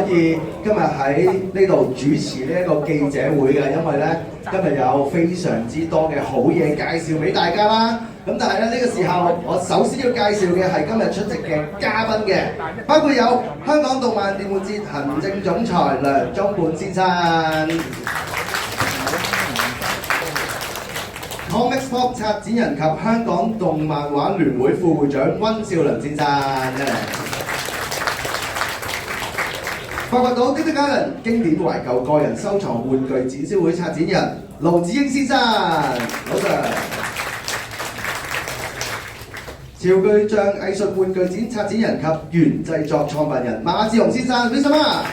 以今日喺呢度主持呢一個記者會嘅，因為咧今日有非常之多嘅好嘢介紹俾大家啦。咁但係咧呢個時候，我首先要介紹嘅係今日出席嘅嘉賓嘅，包括有香港動漫電玩節行政總裁梁中本先生。Comics Pop 策展人及香港動漫畫聯會副會長溫兆倫先生，發掘到《Dixie Garden》經典懷舊個人收藏玩具展銷會策展人盧子英先生，老 Sir。潮巨匠藝術玩具展策展人及原製作創辦人馬志雄先生 ，Vincent 啊。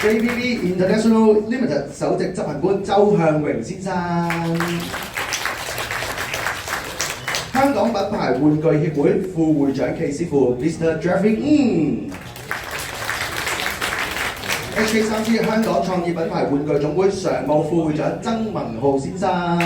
JPB International Limited 首席執行官周向榮先生，香港品牌玩具協會副會長暨師傅 Mr. Jeffrey HK3C 香港創意品牌玩具總會常務副會長曾文浩先生，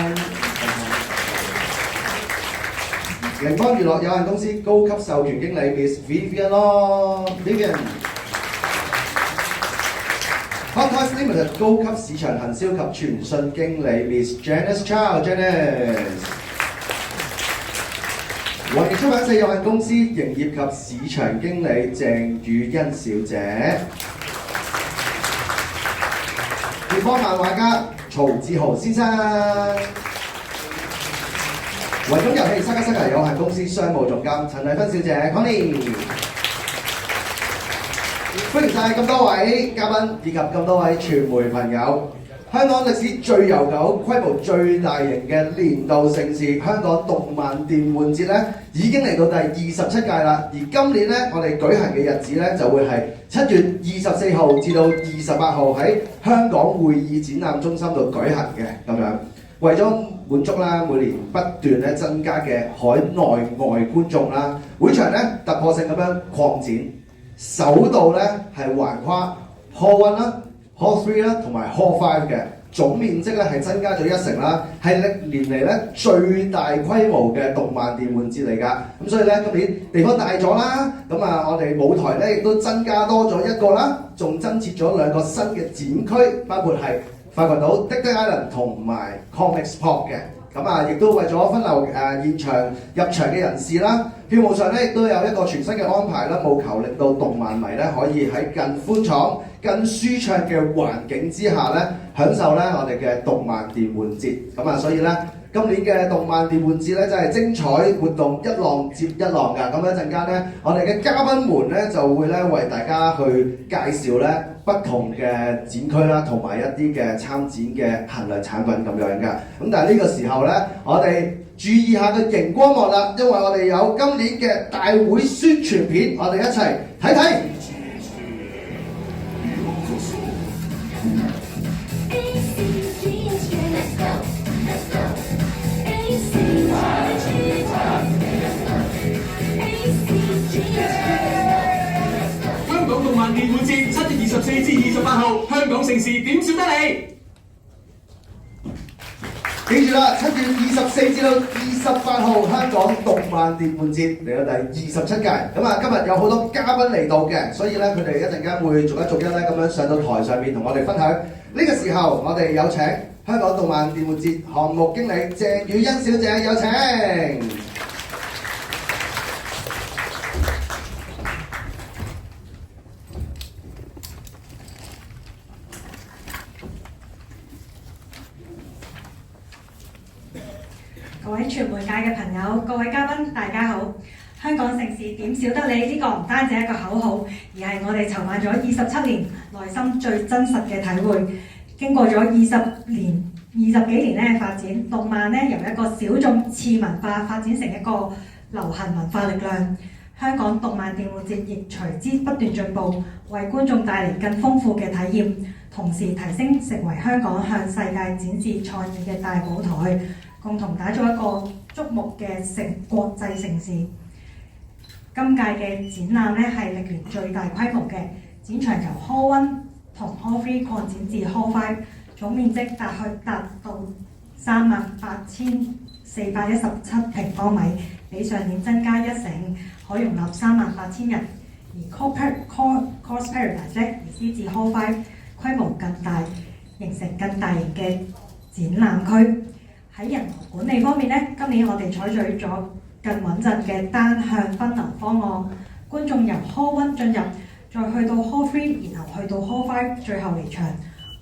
盈邦娛樂有限公司高級授權經理 Miss Vivian 咯 Vivian。Hot Toys Limited 高級市場行銷及傳訊經理 Miss Janice Chow Janice， 華極出版社有限公司營業及市場經理鄭宇欣小姐，粵方漫畫家曹志豪先生，維中遊戲沙加沙加有限公司商務總監陳麗芬小姐 Connie。歡迎晒咁多位嘉賓以及咁多位傳媒朋友。香港歷史最悠久、規模最大型嘅年度盛事——香港動漫電玩節咧，已經嚟到第27屆啦。而今年咧，我哋舉行嘅日子咧，就會係7月24號至到28號喺香港會議展覽中心度舉行嘅咁樣。為咗滿足啦每年不斷咧增加嘅海內外觀眾啦，會場咧突破性咁樣擴展。首度咧係橫跨 Hall 1啦、Hall 3啦同埋 Hall 5嘅總面積咧係增加咗1成啦，係歷年嚟咧最大規模嘅動漫電玩節嚟㗎。咁所以咧今年地方大咗啦，咁啊我哋舞台咧亦都增加多咗一個啦，仲增設咗2個新嘅展區，包括係發掘到 Dixie Garden 同埋 Comics Pop 嘅。咁啊，亦都為咗分流現場入場嘅人士啦，票務上咧亦都有一個全新嘅安排啦，務求令到動漫迷咧可以喺更寬敞、更舒暢嘅環境之下咧，享受咧我哋嘅動漫電玩節。咁啊，所以咧今年嘅動漫電玩節咧真係精彩活動一浪接一浪㗎。咁一陣間咧，我哋嘅嘉賓們咧就會咧為大家去介紹咧不同嘅展區啦，同埋一啲嘅參展嘅限量產品咁樣㗎。咁但係呢個時候咧，我哋注意下個熒光幕啦，因為我哋有今年嘅大會宣傳片，我哋一齊睇睇。香港動漫電玩節7月24至28號，香港盛事點少得你？記住啦，7月24至到28號香港動漫電玩節嚟到第27屆。咁啊，今日有好多嘉賓嚟到嘅，所以咧佢哋一陣間會逐一逐一咧咁樣上到台上面同我哋分享。呢個時候我哋有請香港動漫電玩節項目經理鄭宇欣小姐，有請。各位傳媒界嘅朋友、各位嘉賓，大家好！香港盛事點少得你？呢個唔單止係一個口號，而係我哋籌辦咗27年，內心最真實嘅體會。經過咗20幾年咧發展，動漫咧由一個小眾次文化發展成一個流行文化力量。香港動漫電玩節亦隨之不斷進步，為觀眾帶嚟更豐富嘅體驗，同時提升成為香港向世界展示創意嘅大舞台。共同打造一個矚目嘅國際盛事。今屆嘅展覽咧係歷年最大規模嘅，展場由 Hall 1同 Hall 3擴展至 Hall 5，總面積達到38,417平方米，比上年增加1成，可容納38,000人。而 Cos Paradise 咧移師至 Hall 5，規模更大，形成更大型嘅展覽區。喺人流管理方面咧，今年我哋採取咗更穩陣嘅單向分流方案，觀眾由 Hall 1進入，再去到 Hall 3，然後去到 Hall 5，最後離場。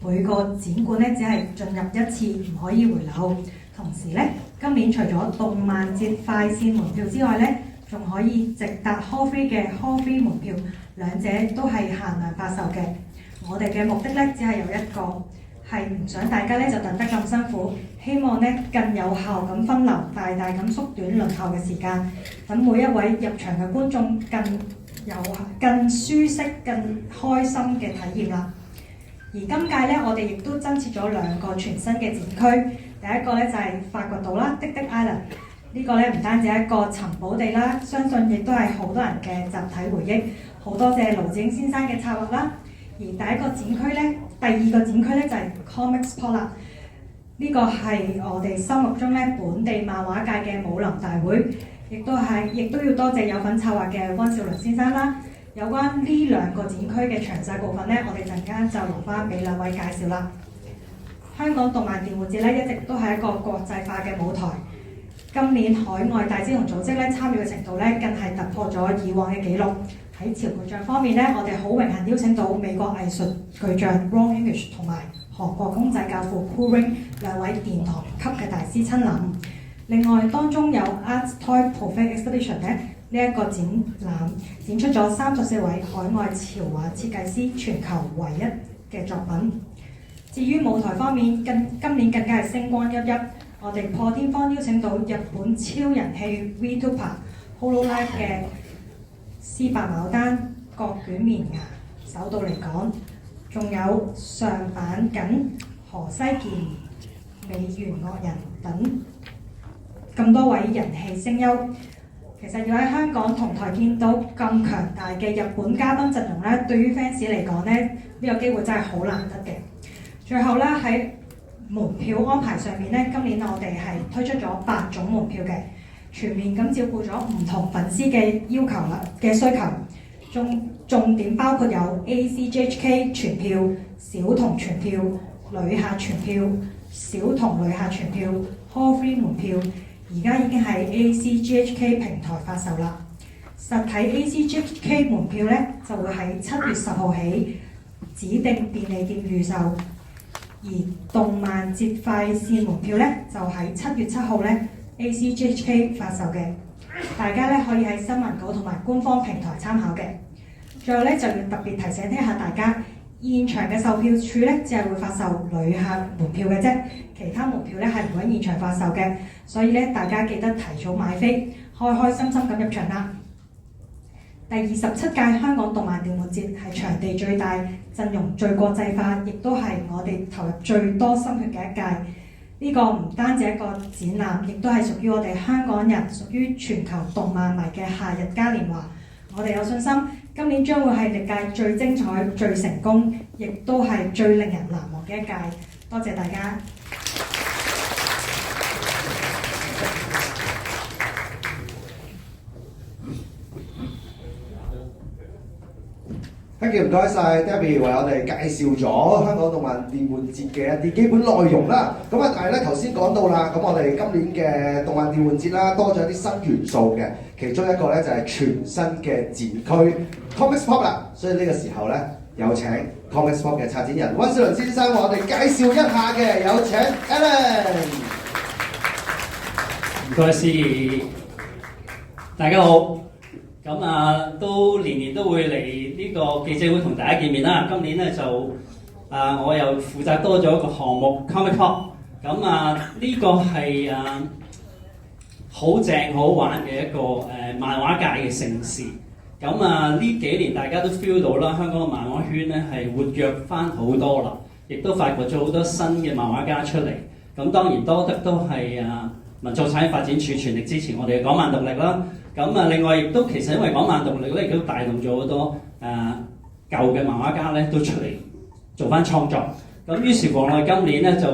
每個展館咧只係進入一次，唔可以回流。同時咧，今年除咗動漫節快線門票之外咧，仲可以直達 Hall 3嘅 Hall 3門票，兩者都係限量發售嘅。我哋嘅目的咧只係有一個，係唔想大家咧就等得咁辛苦，希望咧更有效咁分流，大大咁縮短輪候嘅時間，等每一位入場嘅觀眾更舒適、更開心嘅體驗啦。而今屆咧，我哋亦都增設咗2個全新嘅展區。第一個咧就係發掘島啦，滴滴 Island。呢個咧唔單止係一個尋寶地啦，相信亦都係好多人嘅集體回憶。好多謝盧子英先生嘅策劃啦。而第一個展區咧，第二個展區咧就係 Comics Pod 啦。呢個係我哋心目中咧本地漫畫界嘅武林大會，亦都要多謝有份策劃嘅溫兆倫先生啦。有關呢2個展區嘅詳細部分咧，我哋陣間就留翻俾2位介紹啦。香港動漫電玩節咧一直都係一個國際化嘅舞台。今年海外大英雄組織咧參與嘅程度咧，更係突破咗以往嘅紀錄。喺潮巨匠方面咧，我哋好榮幸邀請到美國藝術巨匠 Ron English 同埋韓國公仔教父 Cool Ring 2位殿堂級嘅大師親臨。另外當中有 Art Toy Prophet Exhibition 咧。呢一個展覽展出咗34位海外潮畫設計師全球唯一嘅作品。至於舞台方面，今年更加係星光熠熠。我哋破天荒邀請到日本超人氣 VTuber Hololive 嘅斯伯牡丹、角卷綿牙首度嚟港，仲有上坂緊、何西健、美元惡人等咁多位人氣聲優。其實要喺香港同台見到咁強大嘅日本嘉賓陣容咧，對於 fans 嚟講咧，呢個機會真係好難得嘅。最後咧喺門票安排上面咧，今年我哋係推出咗8種門票嘅，全面咁照顧咗唔同粉絲嘅要求啦嘅需求。重點包括有 ACGHK 全票、小童全票、旅客全票、小童旅客全票、Hall 3門票。而家已經喺 ACGHK 平台發售啦。實體 ACGHK 門票咧就會喺7月10號起指定便利店預售，而動漫節快線門票咧就喺7月7號咧 ACGHK 發售嘅。大家咧可以喺新聞稿同埋官方平台參考嘅。最後咧就要特別提醒一下大家，現場嘅售票處咧只係會發售旅客門票嘅啫，其他門票咧係唔會現場發售嘅，所以咧大家記得提早買飛，開開心心咁入場啦！第27屆香港動漫電玩節係場地最大、陣容最國際化，亦都係我哋投入最多心血嘅一屆。呢個唔單止一個展覽，亦都係屬於我哋香港人、屬於全球動漫迷嘅夏日嘉年華。我哋有信心，今年將會係歷屆最精彩、最成功，亦都係最令人難忘嘅一屆。多謝大家。Thank you，唔該晒 Debbie 為我哋介紹咗香港動漫電玩節嘅一啲基本內容啦。咁啊，但係咧頭先講到啦，咁我哋今年嘅動漫電玩節啦，多咗一啲新元素嘅，其中一個咧就係全新嘅展區 Comics Pod 啦。所以呢個時候咧，有請 Comics Pod 嘅策展人溫兆倫先生為我哋介紹一下嘅，有請 Alan。唔該，司儀，大家好。咁都年年都會嚟呢個記者會同大家見面啦。今年咧就我又負責多咗一個項目 Comic Pod。咁呢個係好正好玩嘅一個漫畫界嘅盛事。咁呢幾年大家都 feel 到啦，香港嘅漫畫圈咧係活躍翻好多啦，亦都發掘咗好多新嘅漫畫家出嚟。咁當然多得都係文創產業發展處全力支持我哋嘅港漫動力啦。咁另外亦都其實因為港漫動力咧，亦都帶動咗好多舊嘅漫畫家咧都出嚟做翻創作。咁於是乎我哋今年咧就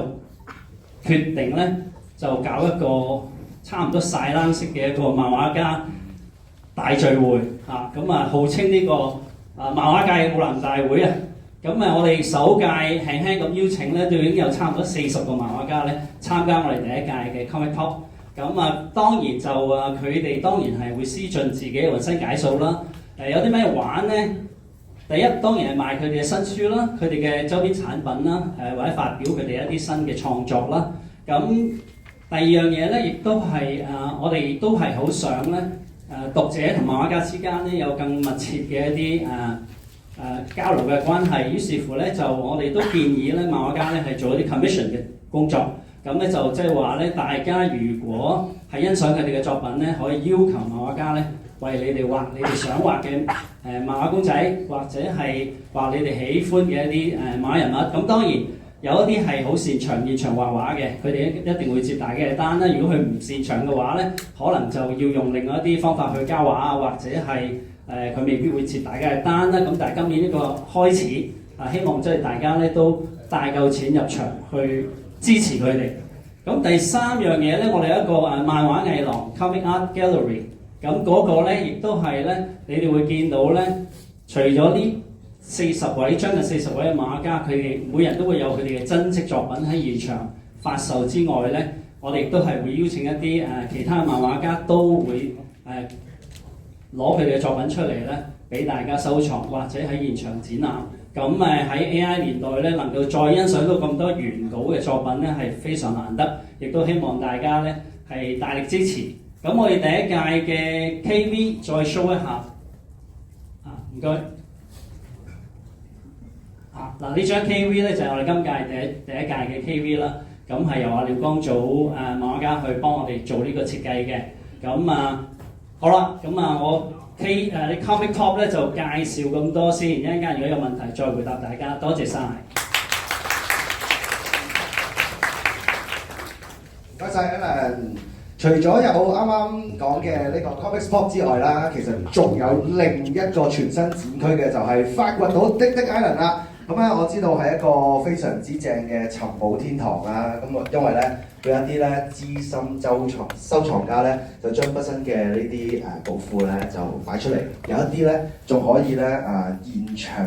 決定咧就搞一個差唔多晒冷式嘅一個漫畫家大聚會嚇，咁號稱呢個漫畫界嘅武林大會啊！咁我哋首屆輕輕咁邀請咧，都已經有差唔多40個漫畫家咧參加我哋第一屆嘅 Comic Talk。咁當然就佢哋當然係會施盡自己嘅渾身解數啦。有啲咩玩咧？第一當然係賣佢哋嘅新書啦，佢哋嘅周邊產品啦，或者發表佢哋一啲新嘅創作啦。咁第二樣嘢咧，亦都係我哋亦都係好想咧讀者同漫畫家之間咧有更密切嘅一啲交流嘅關係。於是乎咧，就我哋都建議咧漫畫家咧係做一啲 commission 嘅工作。咁咧就即係話咧，大家如果係欣賞佢哋嘅作品咧，可以要求漫畫家咧為你哋畫你哋想畫嘅漫畫公仔，或者係畫你哋喜歡嘅一啲漫畫人物。咁當然有一啲係好擅長現場畫畫嘅，佢哋一定會接大家嘅單啦。如果佢唔擅長嘅話咧，可能就要用另外一啲方法去交畫啊，或者係佢未必會接大家嘅單啦。咁但係今年呢個開始希望即係大家咧都帶夠錢入場去支持佢哋。咁第三樣嘢咧，我哋有一個漫畫藝廊 Comic Art Gallery。咁嗰個咧，亦都係咧，你哋會見到咧，除咗呢40位將近40位嘅漫畫家，佢哋每人都會有佢哋嘅真跡作品喺現場發售之外咧，我哋亦都係會邀請一啲其他漫畫家都會攞佢哋嘅作品出嚟咧，俾大家收藏或者喺現場展覽。咁喺 AI 年代咧，能夠再欣賞到咁多原稿嘅作品咧，係非常難得，亦都希望大家咧係大力支持。咁我哋第一屆嘅 KV 再 show 一下，唔該。嗱呢張 KV 咧就係我哋今屆第一屆嘅 KV 啦。咁係由廖光祖漫畫家去幫我哋做呢個設計嘅。咁好啦，咁我啲 Comic Talk 咧就介紹咁多先，一陣間如果有問題再回答大家。多謝晒。唔該晒 Alan。除咗有啱啱講嘅呢個 Comic Pop 之外啦，其實仲有另一個全新展區嘅，就係發掘到滴滴 Island 啦。咁咧我知道係一個非常之正嘅尋寶天堂啦。咁因為咧有一啲咧資深收藏家咧，就將畢生嘅呢啲寶庫咧就擺出嚟，有一啲咧仲可以咧現場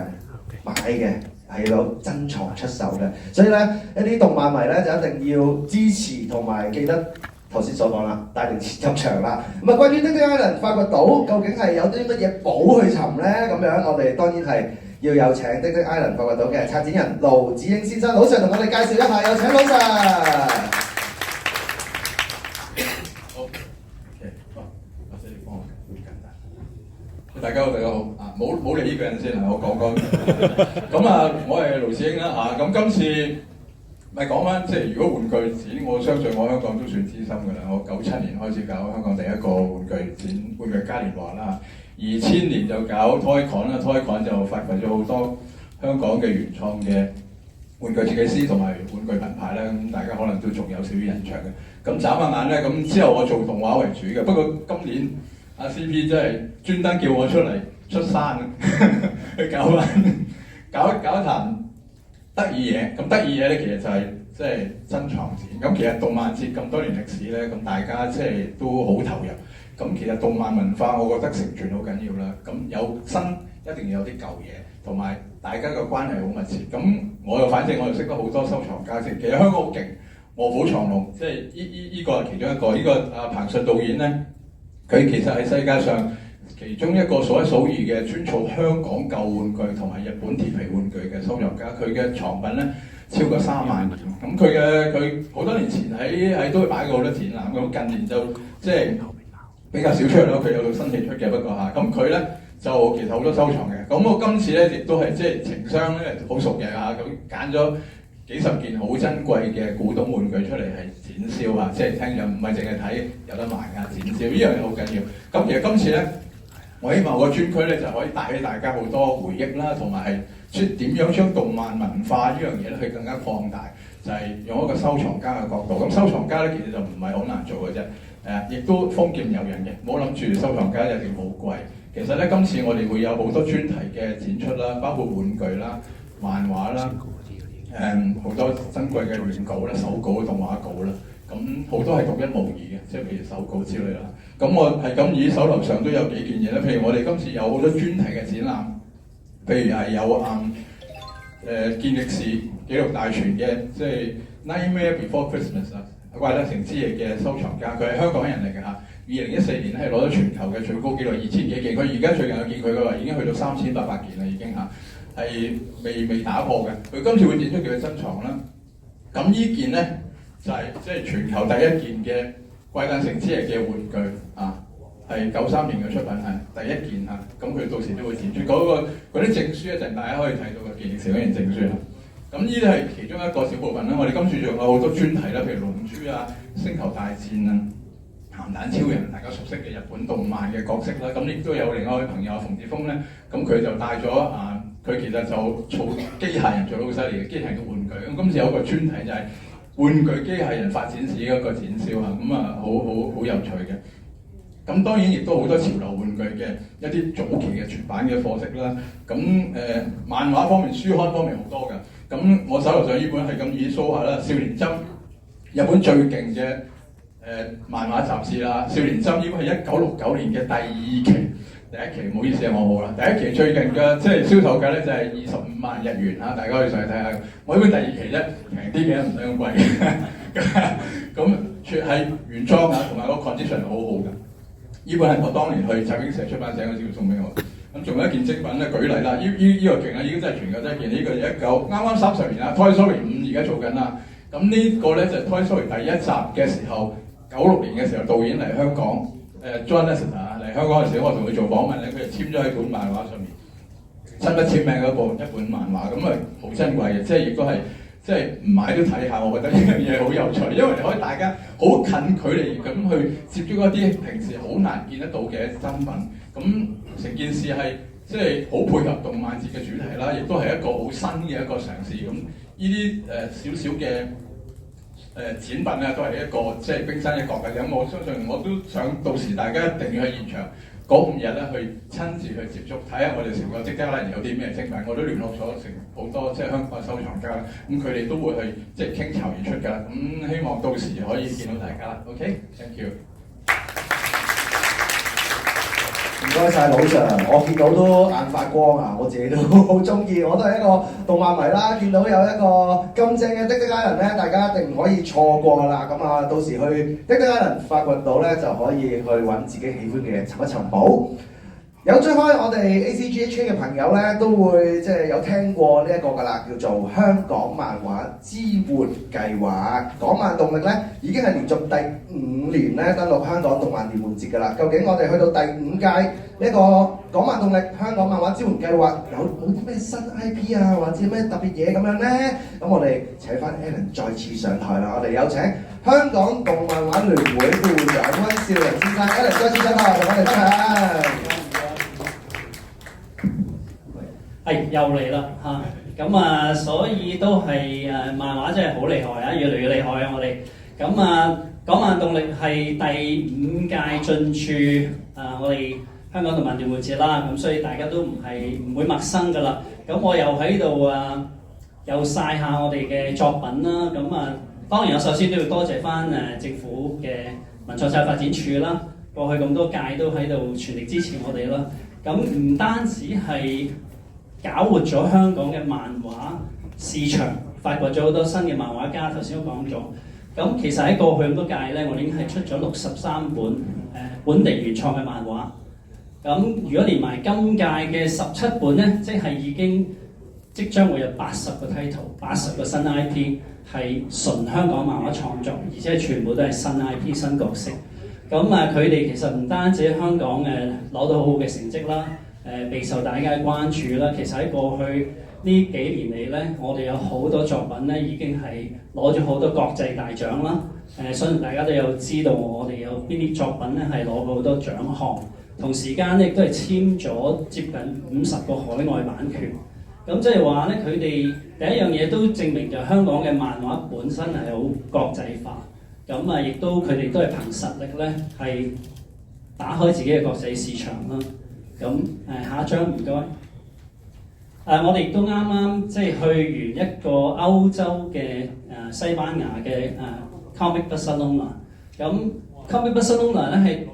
買嘅。係有珍藏出售嘅，所以咧一啲動漫迷咧就一定要支持同埋記得頭先所講啦，帶定錢入場啦。咁關於滴滴 Island 發掘島究竟係有啲乜嘢寶去尋咧？咁樣我哋當然係要有請滴滴 Island 發掘島嘅策展人盧子英先生，老 Sir 同我哋介紹一下，有請老 Sir。好，OK， 好，或者你幫我好簡單。大家好，大家好。冇理呢個人先我講講。咁我係盧子英啦咁今次咪講翻，即係如果玩具展，我相信我香港都算資深㗎啦。我97年開始搞香港第一個玩具展，玩具嘉年華啦。2000年就搞 ToyCon 啦 ，ToyCon 就發掘咗好多香港嘅原創嘅玩具設計師同埋玩具品牌啦。咁大家可能都仲有少少印象嘅。咁眨下眼咧，咁之後我做動畫為主嘅。不過今年阿 CP 真係專登叫我出嚟出山去搞一壇得意嘢。咁得意嘢咧，其實就係即係珍藏展。咁其實動漫節咁多年歷史咧，咁大家即係都好投入。咁其實動漫文化，我覺得承傳好緊要啦。咁有新一定要有啲舊嘢，同埋大家嘅關係好密切。咁反正我又識得好多收藏家先。其實香港好勁，臥虎藏龍，即係依個係其中一個。呢個彭順導演咧，佢其實係世界上其中一個數一數二嘅專儲香港舊玩具同埋日本鐵皮玩具嘅收藏家。佢嘅藏品咧超過3萬件。咁佢好多年前喺都會擺過好多展覽。咁近年就即係比較少出嚟咯。佢有到新戲出嘅，不過咁佢咧就其實好多收藏嘅。咁我今次咧亦都係即係情商咧好熟嘅咁揀咗幾十件好珍貴嘅古董玩具出嚟係展銷即係聽咗唔係淨係睇有得賣展銷，呢樣嘢好緊要。咁其實今次咧，我希望我個專區咧就可以帶起大家好多回憶啦，同埋係點樣將動漫文化呢樣嘢咧去更加放大，就係用一個收藏家嘅角度。咁收藏家咧其實就唔係好難做嘅啫。亦都豐儉由人嘅，唔好諗住收藏家一定好貴。其實咧，今次我哋會有好多專題嘅展出啦，包括玩具啦、漫畫啦，好多珍貴嘅原稿啦、手稿、動畫稿啦。咁好多係獨一無二嘅，即係譬如手稿之類啦。咁我係咁以手頭上都有幾件嘢咧，譬如我哋今次有好多專題嘅展覽，譬如係有健力士紀錄大全嘅，即係 Nightmare Before Christmas 啊，怪誕城之夜嘅收藏家，佢係香港人嚟嘅嚇。2014年係攞咗全球嘅最高紀錄2000幾件，佢而家最近我見佢嘅話已經去到3800件啦，已經嚇係未打破嘅。佢今次會展出佢嘅珍藏啦。咁呢件咧就係即係全球第一件嘅怪誕城之夜嘅玩具啊！係93年嘅出品，係第一件嚇，咁佢到時都會展出嗰啲證書，一陣大家可以睇到嘅健力士嗰件證書啦。咁呢啲係其中一個小部分啦。我哋今次仲有好多專題啦，譬如龍珠啊、星球大戰啊、鹹蛋超人，大家熟悉嘅日本動漫嘅角色啦。咁亦都有另外一位朋友馮志峰咧，咁佢就帶咗佢其實就做機械人做得好犀利嘅機械人嘅玩具。咁今次有一個專題就係玩具機械人發展史嘅一個展銷啊，咁好有趣嘅。咁當然亦都好多潮流玩具嘅一啲早期嘅出版嘅貨色啦。咁漫畫方面、書刊方面好多㗎。咁我手頭上呢本係咁以 show 下啦，《少年針》日本最勁嘅漫畫雜誌啦，《少年針》呢本係1969年嘅第2期，第一期唔好意思我冇啦。第一期最勁嘅即係銷售價咧就係25萬日元嚇，大家可以上去睇下。我呢本第2期咧平啲嘅，唔使咁貴。咁全係原裝啊，同埋個 condition 好好㗎。呢本係我當年去集英社出版社嗰時送俾我。咁仲有一件精品咧，舉例啦，呢個勁啊，已經真係全球第一件。呢個就啱啱30年啦，《Toy Story 5》而家做緊啦。咁呢個咧就係《Toy Story》第一集嘅時候，96年嘅時候導演嚟香港，John Lasseter 嚟香港嘅時候，我同佢做訪問咧，佢就簽咗喺本漫畫上面，親筆簽名嘅一本漫畫，咁啊好珍貴嘅，即係亦都係。即係唔買都睇下，我覺得呢樣嘢好有趣，因為可以大家好近距離咁去接觸一啲平時好難見得到嘅真品。咁成件事係即係好配合動漫節嘅主題啦，亦都係一個好新嘅一個嘗試。咁呢啲少少嘅展品咧，都係一個即係冰山一角嘅。咁我相信我都想到時大家一定要去現場嗰5日咧，去親自去接觸，睇下我哋成個積家咧有啲咩精品。我都聯絡咗成好多即係香港嘅收藏家，咁佢哋都會去即係傾巢而出㗎。咁希望到時可以見到大家啦。OK，thank you。唔該晒老 Sir， 我見到都眼發光啊！我自己都好中意，我都係一個動漫迷啦。見到有一個咁正嘅的家人咧，大家一定唔可以錯過啦。咁啊，到時去的家人發掘到咧，就可以去揾自己喜歡嘅尋一尋寶。有追開我哋 ACGHK 嘅朋友咧，都會即係有聽過呢一個㗎啦，叫做香港漫畫支援計劃。港漫動力咧已經係連續第5年咧登陸香港動漫電玩節㗎啦。究竟我哋去到第5屆呢個港漫動力香港漫畫支援計劃有冇啲咩新 IP 啊，或者咩特別嘢咁樣咧？咁我哋請翻 Alan 再次上台啦。我哋有請香港動漫畫聯會副會長溫兆倫先生 ，Alan 再次上台同我哋分享。係又嚟啦嚇，咁啊，所以都係漫畫真係好厲害啊，越嚟越厲害啊！我哋咁港漫動力係第5屆進駐我哋香港動漫電玩節啦，咁所以大家都唔會陌生噶啦。咁我又喺度又曬下我哋嘅作品啦。咁當然我首先都要多謝翻政府嘅文創產業發展處啦，過去咁多屆都喺度全力支持我哋啦。咁唔單止係搞活咗香港嘅漫畫市場，發掘咗好多新嘅漫畫家。頭先都講咗，咁其實喺過去咁多屆咧，我哋已經係出咗63本本地原創嘅漫畫。咁如果連埋今屆嘅17本咧，即將會有80個 title、80個新 IP 係純香港漫畫創作，而且全部都係新 IP、新角色。咁佢哋其實唔單止喺香港攞到好好嘅成績啦。備受大家嘅關注啦。其實喺過去呢幾年嚟咧，我哋有好多作品咧已經係攞咗好多國際大獎啦。相信大家都有知道我哋有邊啲作品咧係攞過好多獎項，同時間咧亦都係簽咗接近50個海外版權。咁即係話咧，佢哋第一樣嘢都證明就香港嘅漫畫本身係好國際化。咁亦都佢哋都係憑實力咧係打開自己嘅國際市場啦。咁下一張唔該。我哋亦都啱啱即係去完一個歐洲嘅西班牙嘅 Comic Barcelona。咁 Comic Barcelona 咧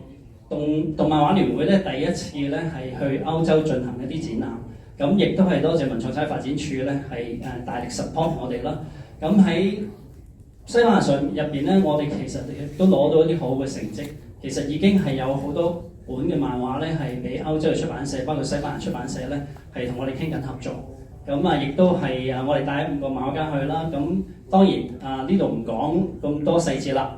係動漫畫聯會咧第一次咧係去歐洲進行一啲展覽，咁亦都係多謝文創產業發展處咧係大力 support 我哋啦。咁喺西班牙上入邊咧，我哋其實亦都攞到一啲好嘅成績。其實已經係有好多本嘅漫畫咧係俾歐洲嘅出版社，包括西班牙出版社咧係同我哋傾緊合作。咁啊，亦都係我哋帶5個漫畫家去啦。咁當然呢度唔講咁多細節啦。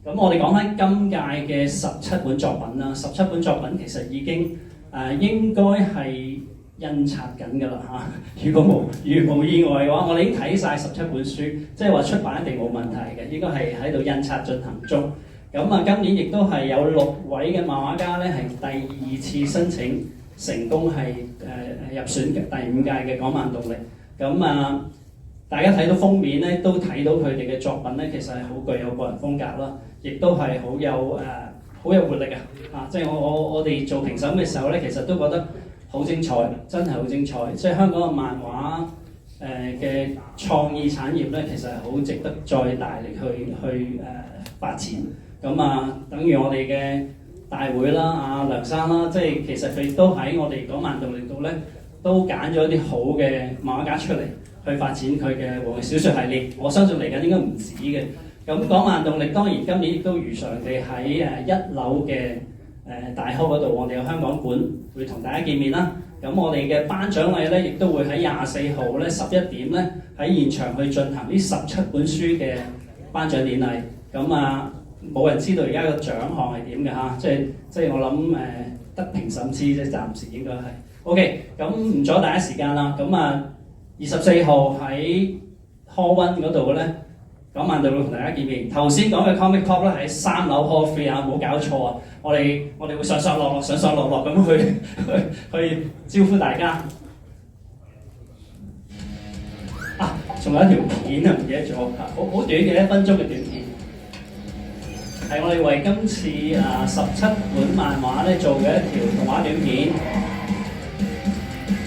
咁我哋講翻今屆嘅17本作品啦，17本作品其實已經應該係印刷緊㗎啦嚇。如果無意外嘅話，我哋已經睇晒17本書，即係話出版一定冇問題嘅，應該係喺度印刷進行中。咁啊，今年亦都係有6位嘅漫畫家咧係第2次申請成功係入選嘅第5屆嘅港漫動力。咁啊，大家睇到封面咧，都睇到佢哋嘅作品咧，其實係好具有個人風格啦，亦都係好有活力啊！即係我哋做評審嘅時候咧，其實都覺得好精彩，真係好精彩。即係香港嘅漫畫嘅創意產業咧，其實係好值得再大力去發展。咁啊，等於我哋嘅大會啦，阿梁生啦，即係其實佢都喺我哋港漫動力度咧，都揀咗一啲好嘅漫畫家出嚟，去發展佢嘅黃小說系列。我相信嚟緊應該唔止嘅。咁港漫動力當然今年亦都如常地喺1樓嘅大 hall 嗰度，我哋有香港館會同大家見面啦。咁我哋嘅頒獎禮咧，亦都會喺24號咧11點咧喺現場去進行呢17本書嘅頒獎典禮。咁啊，冇人知道而家個獎項係點嘅嚇，即係我諗得評審知啫，暫時應該係。OK， 咁唔阻大家時間啦。咁啊，24號喺 Hall 1嗰度咧，港漫動力會同大家見面。頭先講嘅 Comic Pop 咧喺3樓 Hall 3啊，冇搞錯啊！我哋會上上落落咁去招呼大家。啊，仲有一條片啊，唔記得咗，好短嘅1分鐘嘅短片，係我哋為今次17本漫畫咧做嘅一條動畫短片。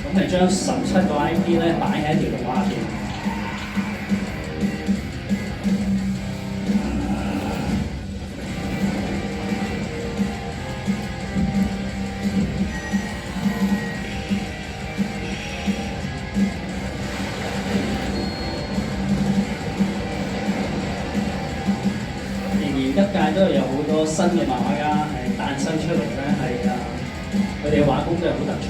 咁係將17個 IP 咧擺喺一條動畫入邊。今屆都係有好多新嘅漫畫家誕生出嚟咧，係佢哋嘅畫工真係好突出。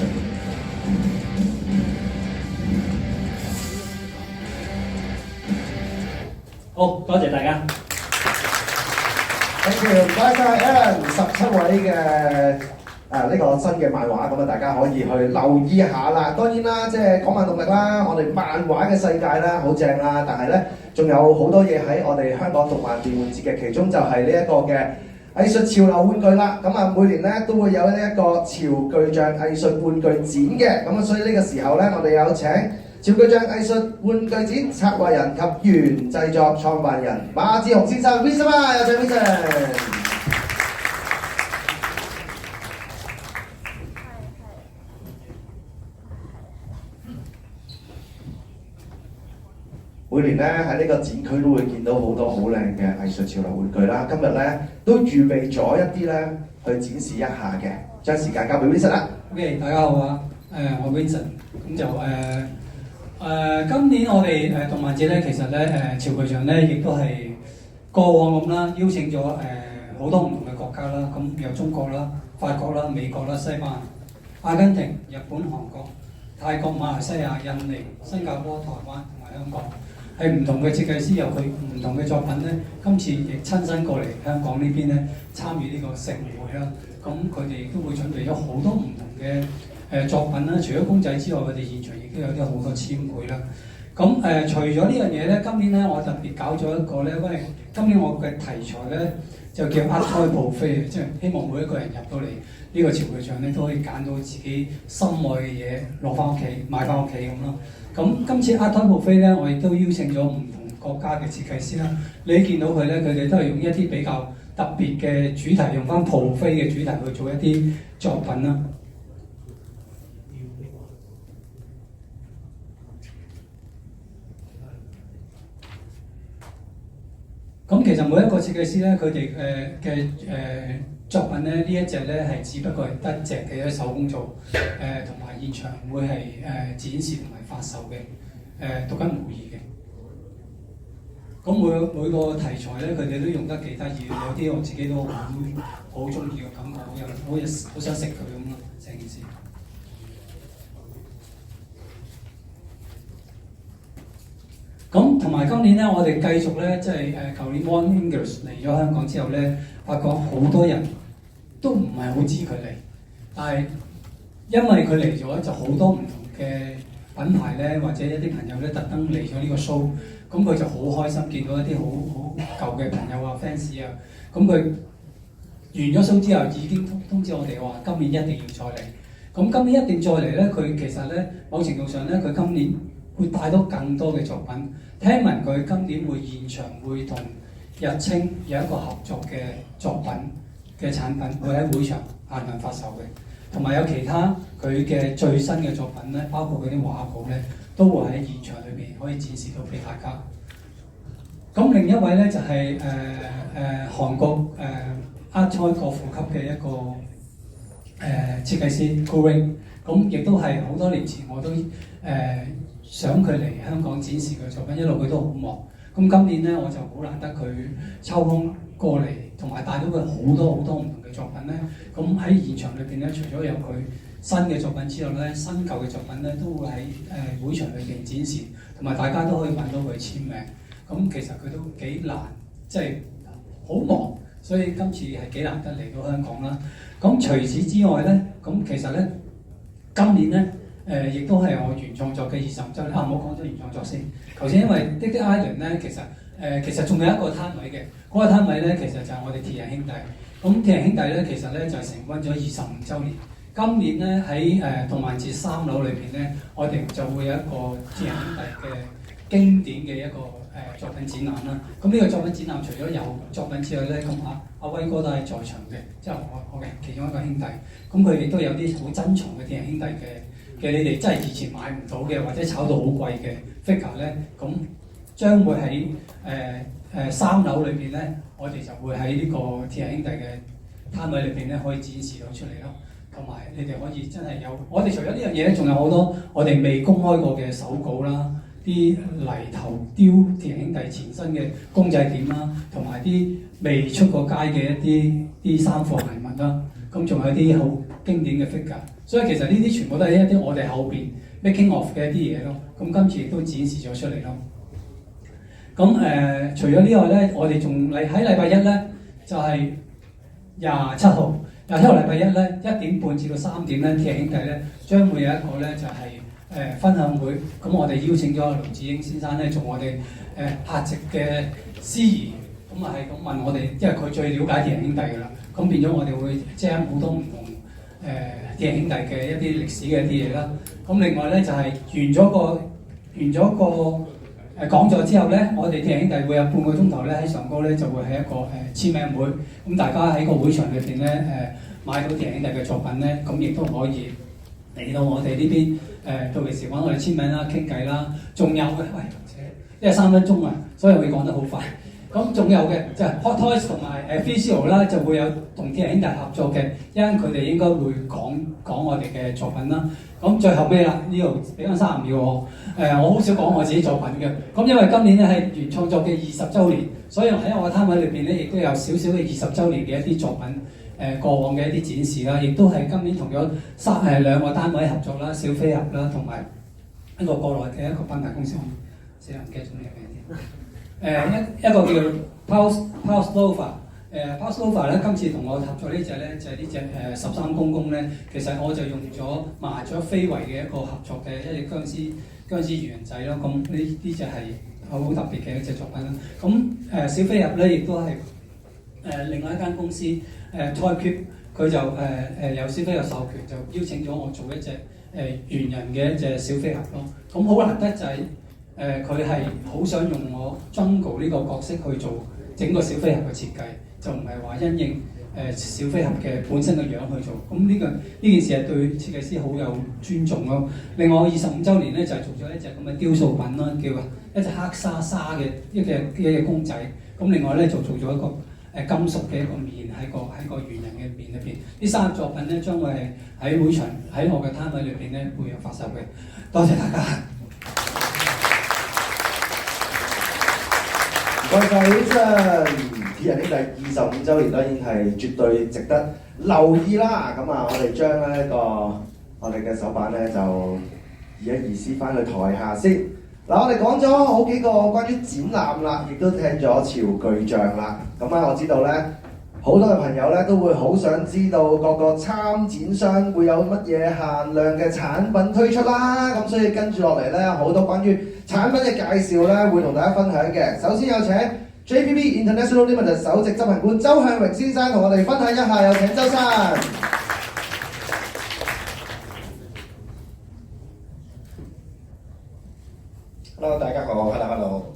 好，多謝大家。Thank you，唔該曬 Alan，17位嘅呢個新嘅漫畫，咁啊大家可以去留意一下啦。當然啦，即係港漫動力啦，我哋漫畫嘅世界啦，好正啦，但係咧，仲有好多嘢喺我哋香港動漫電玩節嘅，其中就係呢一個嘅藝術潮流玩具啦。咁啊，每年咧都會有呢一個潮巨匠藝術玩具展嘅。咁啊，所以呢個時候咧，我哋有請潮巨匠藝術玩具展策劃人及原製作創辦人馬志雄先生 Vincent 啊，有請 Vincent。每年咧喺呢個展區都會見到好多好靚嘅藝術潮流玩具啦。今日咧都預備咗一啲咧去展示一下嘅，將時間交俾 Vincent 啦。OK， 大家好啊，我 Vincent， 咁就今年我哋動漫節咧，其實咧潮巨匠咧亦都係過往咁啦，邀請咗好多唔同嘅國家啦，咁有中國啦、法國啦、美國啦、西班牙、阿根廷、日本、韓國、泰國、馬來西亞、印尼、新加坡、台灣同埋香港。係唔同嘅設計師有佢唔同嘅作品咧，今次亦親身過嚟香港呢邊咧參與呢個盛會啦。咁佢哋亦都會準備咗好多唔同嘅作品啦。除咗公仔之外，佢哋現場亦都有啲好多簽繪啦。咁除咗呢樣嘢咧，今年咧我特別搞咗一個咧，因為今年我嘅題材咧就叫 Art Toy Buffet，即係希望每一個人入到嚟呢個潮巨匠咧都可以揀到自己心愛嘅嘢攞翻屋企買翻屋企咁咯。咁今次 Art Toy Buffet 咧，我亦都邀請咗唔同國家嘅設計師啦。你見到佢咧，佢哋都係用一啲比較特別嘅主題，用翻 Buffet 嘅主題去做一啲作品啦。咁其實實每一個設計師咧，佢哋嘅作品咧，呢一隻咧係只不過係得隻嘅一手工做，同埋現場會係展示同埋發售嘅，獨一無二嘅。咁每個題材咧，佢哋都用得幾得意，有啲我自己都好中意嘅感覺，好想食佢咁咯，成件事。咁同埋今年咧，我哋繼續咧，即係舊年 One English 嚟咗香港之後咧，發覺好多人都唔係好知佢嚟，但係因為佢嚟咗，就好多唔同嘅品牌咧，或者一啲朋友咧，特登嚟咗呢個 show， 咁佢就好開心見到一啲好舊嘅朋友啊、fans 啊，咁佢完咗 show 之後已經通知我哋話，今年一定要再嚟。咁今年一定再嚟咧，佢其實咧某程度上咧，佢今年會帶到更多嘅作品。聽聞佢今年會現場會同日清有一個合作嘅作品嘅產品，會喺會場限量發售嘅，同埋有其他佢嘅最新嘅作品咧，包括佢啲畫稿咧，都會喺現場裏邊可以展示到俾大家。咁另一位咧就係韓國Art Choice 國父級嘅一個設計師 Kuring， 咁亦都係好多年前我都想佢嚟香港展示佢作品，一路佢都好忙。咁今年咧我就好難得佢抽空過嚟，同埋帶到佢好多唔同嘅作品咧。咁喺現場裏邊咧，除咗有佢新嘅作品之外咧，新舊嘅作品咧都會喺會場裏邊展示，同埋大家都可以揾到佢簽名。咁其實佢都幾難，即係好忙，所以今次係幾難得嚟到香港啦。咁除此之外咧，咁其實咧今年咧。亦都係我原創作嘅25週年。唔好講咗原創作先。頭先因為 Dick Island 咧，其實仲有一個攤位嘅，嗰個攤位咧其實就係我哋鐵人兄弟。咁鐵人兄弟咧其實咧就係成軍咗25週年。今年咧喺動漫節3樓裏邊咧，我哋就會有一個鐵人兄弟嘅經典嘅一個作品展覽啦。咁呢個作品展覽除咗有作品之外咧，咁阿威哥都係在場嘅，即係我嘅其中一個兄弟。咁佢亦都有啲好珍藏嘅鐵人兄弟嘅你哋真係以前買唔到嘅，或者炒到好貴嘅 figure 咧，咁將會喺3樓裏邊咧，我哋就會喺呢個鐵人兄弟嘅攤位裏邊咧，可以展示到出嚟咯。同埋你哋可以真係有，我哋除咗呢樣嘢咧，仲有好多我哋未公開過嘅手稿啦，啲泥頭雕鐵人兄弟前身嘅公仔點啦，同埋啲未出過街嘅啲衫貨禮物啦。咁仲有啲好經典嘅 figure， 所以其實呢啲全部都係一啲我哋後邊 making of 嘅一啲嘢咯。咁今次亦都展示咗出嚟咯。咁除咗呢外咧，我哋仲喺禮拜一咧，就係27號禮拜一咧1點半至到3點咧，鐵人兄弟咧將會有一個咧就係分享會。咁我哋邀請咗盧子英先生咧做我哋客席嘅司儀。咁啊係咁問我哋，因為佢最了解鐵人兄弟㗎啦。咁變咗我哋會將好多唔同鐵人兄弟嘅一啲歷史嘅一啲嘢啦。咁另外咧就係完咗個講座之後咧，我哋鐵人兄弟會有半個鐘頭咧喺上高咧就會係一個簽名會。咁大家喺個會場裏邊咧買到鐵人兄弟嘅作品咧，咁亦都可以嚟到我哋呢邊到時揾我哋簽名啦、傾偈啦。仲有嘅，喂，因為3分鐘啊，所以會講得好快。咁仲有嘅就係 Hot Toys 同埋Visual 啦，就會有同鐵人兄弟合作嘅，因為佢哋應該會講我哋嘅作品啦。咁最後尾啦，呢度俾翻30秒我。我好少講我自己作品嘅。咁因為今年咧係原創作嘅20週年，所以喺我嘅攤位裏邊咧，亦都有少少嘅20週年嘅一啲作品，過往嘅一啲展示啦，亦都係今年同咗2個單位合作啦，小飛俠啦，同埋一個國內嘅一個品牌公司，死人唔記得咗咩名添。一個叫 Pulse Nova，Pulse Nova 咧，今次同我合作呢隻咧就係呢隻13公公咧，其實我就用咗麻雀非遺嘅一個合作嘅一隻僵屍魚人仔咯。咁呢隻係好特別嘅一隻作品啦。咁小飛俠咧亦都係另外一間公司Toy Cube，佢就有小飛俠授權，就邀請咗我做一隻猿人嘅一隻小飛俠咯。咁好難得就係佢係好想用我 Jungle 呢個角色去做整個小飛俠嘅設計，就唔係話因應小飛俠嘅本身嘅樣去做。咁呢件事係對設計師好有尊重咯。另外25週年咧就係做咗一隻咁嘅雕塑品啦，叫一隻黑沙嘅一隻公仔。咁咁另外咧就做咗一個金屬嘅一個面喺個圓形嘅面裏邊。呢3個作品咧將會係喺會場喺我嘅攤位裏邊咧會有發售嘅。多謝大家。唔該曬 Wilson，鐵人兄弟25週年當然係絕對值得留意啦。咁啊，我哋將呢個我哋嘅手板咧就移一移師翻去台下先。嗱，我哋講咗好幾個關於展覽啦，亦都聽咗潮巨匠啦。咁啊，我知道咧好多嘅朋友咧都會好想知道各個參展商會有乜嘢限量嘅產品推出啦。咁所以跟住落嚟咧，好多關於產品嘅介紹咧，會同大家分享嘅。首先有請 JPB International Limited 首席執行官周向榮先生同我哋分享一下，有請周生。Hello， 大家好 ，Hello，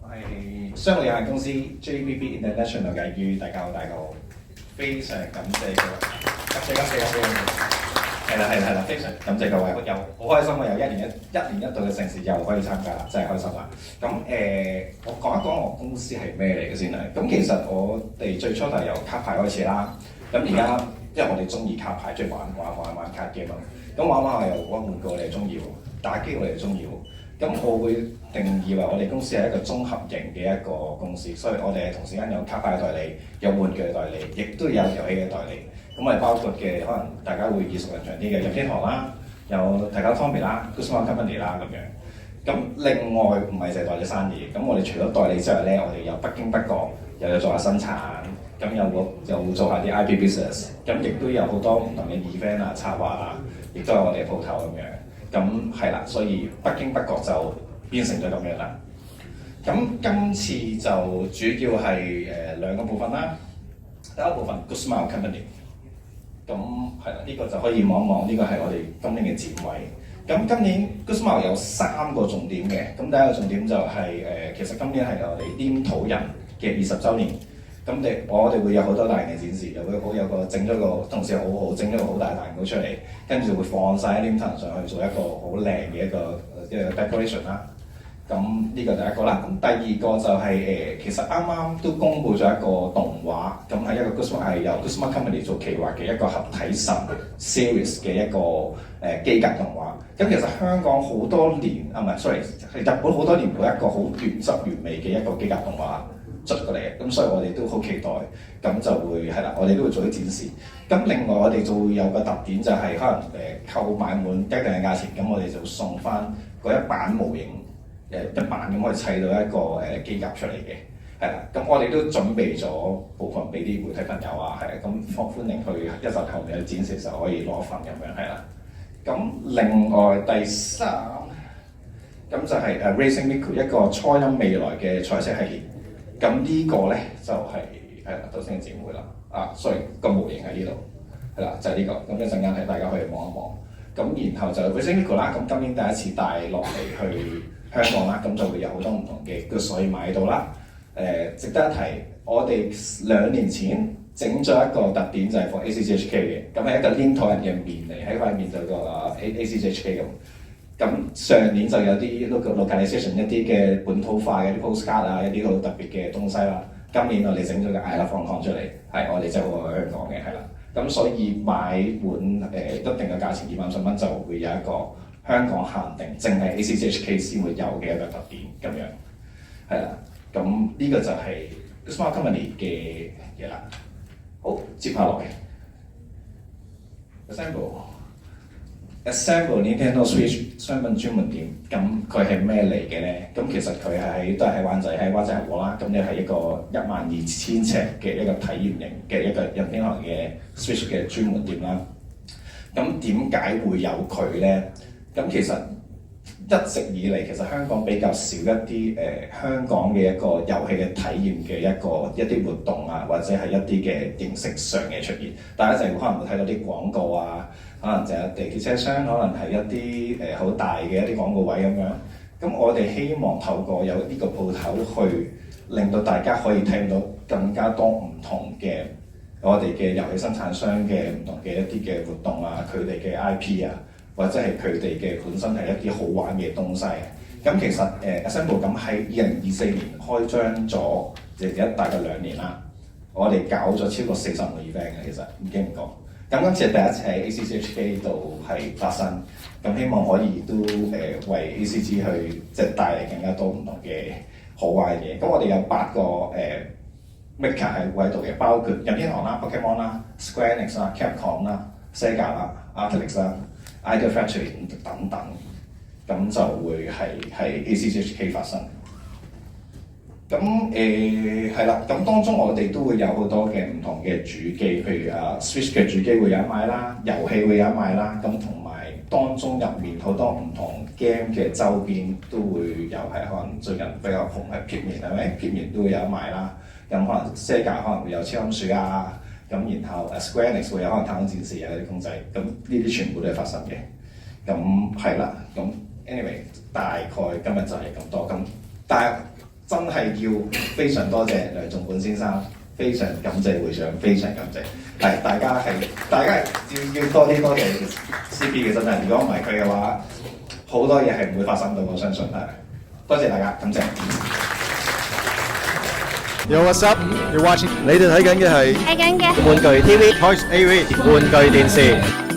我係商務有限公司 JPB International 嘅於，大家好，非常感謝各位，感謝，係啦，非常感謝各位，又好開心啊！又一年一度嘅盛事又可以參加啦，真係開心啦！咁我講一講我公司係咩嚟嘅先啦。咁其實我哋最初就係由卡牌開始啦。咁而家因為我哋中意卡牌，中意玩卡 game 啊。咁玩下又玩玩具我哋中意喎，打機我哋中意喎。咁我會定義為我哋公司係一個綜合型嘅一個公司，所以我哋係同時間有卡牌嘅代理，有玩具嘅代理，亦都有遊戲嘅代理。咁我哋包括嘅可能大家會耳熟能詳啲嘅任天堂啦，有大家 Tommy 啦 Guzman Company 啦咁樣。咁另外唔係淨係代理生意，咁我哋除咗代理之外咧，我哋有北京北角又有做下生產，咁又會做下啲 IP business， 咁亦都有好多唔同嘅 event 啊、策劃啊，亦都有我哋鋪頭咁樣。咁係啦，所以北京北角就變成咗咁樣啦。咁今次就主要係2個部分啦。第一部分 Good Smile Company， 咁係啦，呢個就可以望一望，呢個係我哋今年嘅展位。咁今年 Good Smile 有3個重點嘅。咁第一個重點就係其實今年係我哋黏土人嘅20週年。咁我哋會有好多大型嘅展示，又會有個整咗個同事好整咗個好大蛋糕出嚟，跟住會放晒黏土人上去做一個好靚嘅一個 decoration 啦。咁呢個第一個啦。咁第二個就係其實啱啱都公布咗一個動畫，咁係一個 Guzman 係由 Guzman Company 做企劃嘅一個合體神 series 嘅一個機甲動畫。咁其實香港好多年係日本好多年冇一個好原汁原味嘅一個機甲動畫出過嚟嘅，咁所以我哋都好期待，咁就會係啦，我哋都會做啲展示。咁另外我哋就會有個特點就係可能購買滿一定嘅價錢，咁我哋就送翻嗰一版模型，一版咁可以砌到一個機甲出嚟嘅，係啦。咁我哋都準備咗部分俾啲媒體朋友啊，係咁歡迎去一陣後面嘅展示嘅時候可以攞份咁樣，係啦。咁另外第3，咁就係Racing Miku 一個初音未來嘅賽車系列。咁呢個咧就係啦，頭先嘅展會啦。sorry 個模型喺呢度，係啦，就係呢個。咁一陣間係大家可以望一望。咁然後就 Racing Miku 啦。咁今年第一次帶落嚟去香港啦，咁就會有好多唔同嘅 goods 可以買到啦。值得一提，我哋2年前整咗一個特點就係 for ACGHK 嘅，咁係一個黏土人嘅面嚟，喺塊面就個ACGHK 咁。咁上年就有啲 localization 一啲嘅本土化嘅啲 postcard 啊，一啲好特別嘅東西啦。今年我哋整咗個 I Love Hong Kong 出嚟，係我哋真係好愛香港嘅，係啦。咁所以買碗一定嘅價錢250蚊就會有一個香港限定，淨係 ACGHK 先會有嘅一個特點咁樣，係啦。咁呢個就係 Smart Company 嘅嘢啦。好，接下來 Assemble Nintendo Switch 商品專門店，咁佢係咩嚟嘅咧？咁其實佢都係喺灣仔河岸啦。咁呢係一個12000尺嘅一個體驗型嘅一個任天堂嘅 Switch 嘅專門店啦。咁點解會有佢咧？咁其實一直以嚟，其實香港比較少一啲香港嘅一個遊戲嘅體驗嘅一啲活動啊，或者係一啲嘅形式上嘅出現。大家就可能會睇到啲廣告啊。可能就係地鐵車廂，可能係一啲好大嘅一啲廣告位咁樣。咁我哋希望透過有呢個鋪頭去令到大家可以睇到更加多唔同嘅我哋嘅遊戲生產商嘅唔同嘅一啲嘅活動啊，佢哋嘅 IP 啊，或者係佢哋嘅本身係一啲好玩嘅東西。咁其實Assemble 咁喺2024年開張咗而家大概2年啦。我哋搞咗超過40個 event 嘅，其實唔經唔覺。咁今次係第一次喺 ACGHK 度係發生，咁希望可以都為 ACG 去即係帶嚟更加多唔同嘅好玩嘅嘢。咁我哋有8個maker 係會喺度嘅，包括任天堂啦、Pokemon 啦、Square Enix 啦、Capcom 啦、Sega 啦、Artix 啦、Idle Factory 等等，咁就會係 ACGHK 發生。咁係啦，咁當中我哋都會有好多嘅唔同嘅主機，譬如Switch 嘅主機會有得買啦，遊戲會有得買啦，咁同埋當中入面好多唔同 game 嘅周邊都會有，係可能最近比較紅係撇面係咪？撇面都會有得買啦，咁可能 Sega 可能會有超音鼠啊，咁然後Square Enix 會有可能太空戰士啊啲公仔，咁呢啲全部都係發生嘅。咁係啦，咁 anyway 大概今日就係咁多，咁但係真係要非常多謝梁仲本先生，非常感謝會長，非常感謝。係大家要多啲多謝 CP 嘅真係，如果唔係佢嘅話，好多嘢係唔會發生到，我相信係。多謝大家，感謝。Yo, what's up? You're watching. 你哋睇緊嘅係玩具 TV Toys AV 玩具電視。